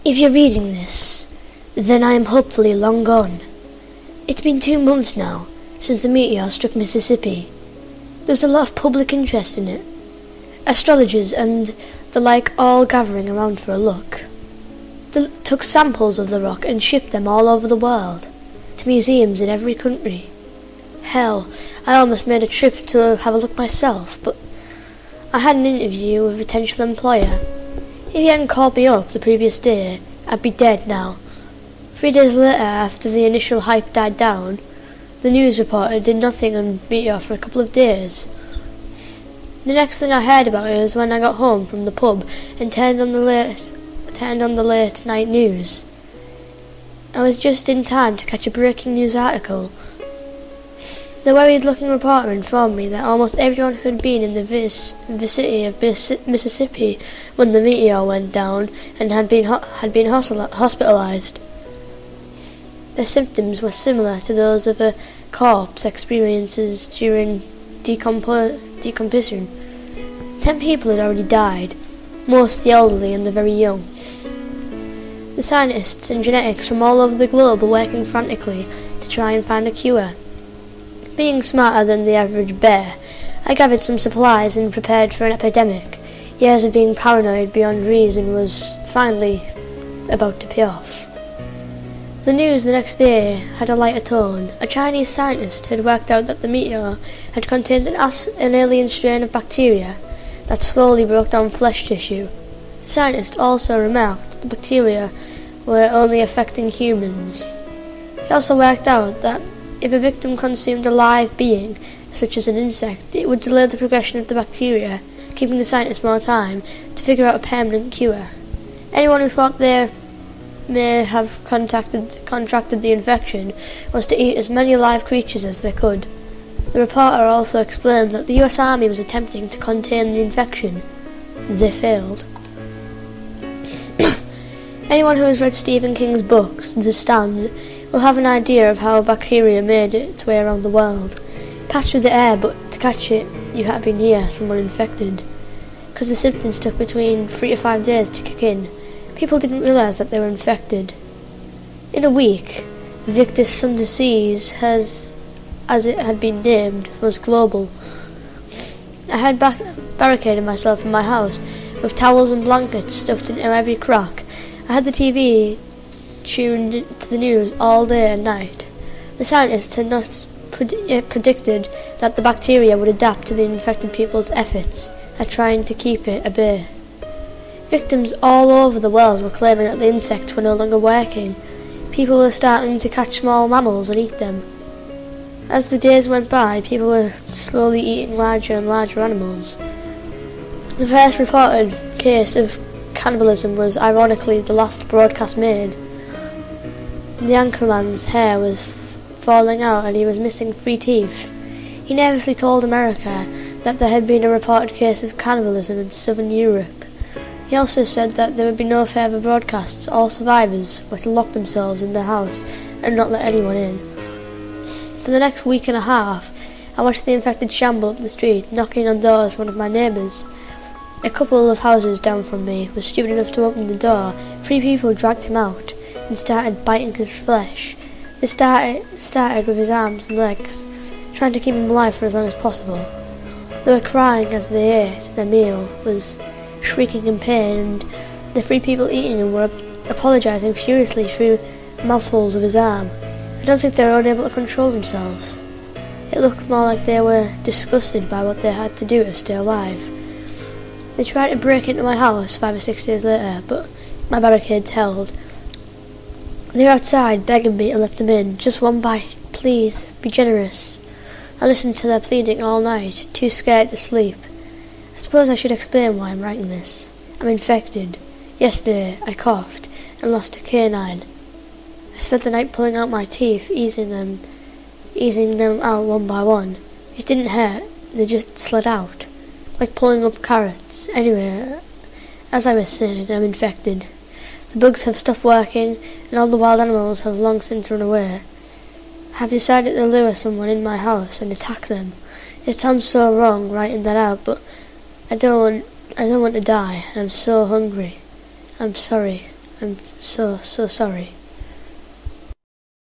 If you're reading this, then I am hopefully long gone. It's been 2 months now since the meteor struck Mississippi. There was a lot of public interest in it. Astrologers and the like all gathering around for a look. They took samples of the rock and shipped them all over the world, to museums in every country. Hell, I almost made a trip to have a look myself, but I had an interview with a potential employer. If he hadn't called me up the previous day, I'd be dead now. 3 days later, after the initial hype died down, the news reporter did nothing on meteor for a couple of days. The next thing I heard about it was when I got home from the pub and turned on the late night news. I was just in time to catch a breaking news article. The worried-looking reporter informed me that almost everyone who had been in the vicinity of Mississippi when the meteor went down and had been hospitalized. Their symptoms were similar to those of a corpse experiences during decomposition. 10 people had already died, most the elderly and the very young. The scientists and genetics from all over the globe were working frantically to try and find a cure. Being smarter than the average bear, I gathered some supplies and prepared for an epidemic. Years of being paranoid beyond reason was finally about to pay off. The news the next day had a lighter tone. A Chinese scientist had worked out that the meteor had contained an alien strain of bacteria that slowly broke down flesh tissue. The scientist also remarked that the bacteria were only affecting humans. He also worked out that if a victim consumed a live being, such as an insect, it would delay the progression of the bacteria, giving the scientist more time to figure out a permanent cure. Anyone who thought they may have contracted the infection was to eat as many live creatures as they could. The reporter also explained that the US Army was attempting to contain the infection. They failed. Anyone who has read Stephen King's books, The Stand, will have an idea of how bacteria made its way around the world. It passed through the air, but to catch it, you had to be near someone infected. Because the symptoms took between 3 to 5 days to kick in, people didn't realise that they were infected. In a week, Victus disease, as it had been named, was global. I had barricaded myself in my house with towels and blankets stuffed into every crack. I had the TV tuned to the news all day and night. The scientists had not predicted that the bacteria would adapt to the infected people's efforts at trying to keep it at bay. Victims all over the world were claiming that the insects were no longer working. People were starting to catch small mammals and eat them. As the days went by, people were slowly eating larger and larger animals. The first reported case of cannibalism was ironically the last broadcast made. The anchorman's hair was falling out and he was missing 3 teeth. He nervously told America that there had been a reported case of cannibalism in southern Europe. He also said that there would be no further broadcasts. All survivors were to lock themselves in their house and not let anyone in. For the next week and a half, I watched the infected shamble up the street, knocking on doors of one of my neighbours. A couple of houses down from me was stupid enough to open the door. 3 people dragged him out and started biting his flesh. They started with his arms and legs, trying to keep him alive for as long as possible. They were crying as they ate their meal, was shrieking in pain, and the 3 people eating him were apologising furiously through mouthfuls of his arm. I don't think they were unable to control themselves. It looked more like they were disgusted by what they had to do to stay alive. They tried to break into my house 5 or 6 days later, but my barricades held. They were outside begging me to let them in. Just one bite, please, be generous. I listened to their pleading all night, too scared to sleep. I suppose I should explain why I'm writing this. I'm infected. Yesterday I coughed and lost a canine. I spent the night pulling out my teeth, easing them out one by one. It didn't hurt, they just slid out, like pulling up carrots. Anyway, as I was saying, I'm infected. The bugs have stopped working, and all the wild animals have long since run away. I have decided to lure someone in my house and attack them. It sounds so wrong writing that out, but I don't want to die, and I'm so hungry. I'm sorry. I'm so sorry.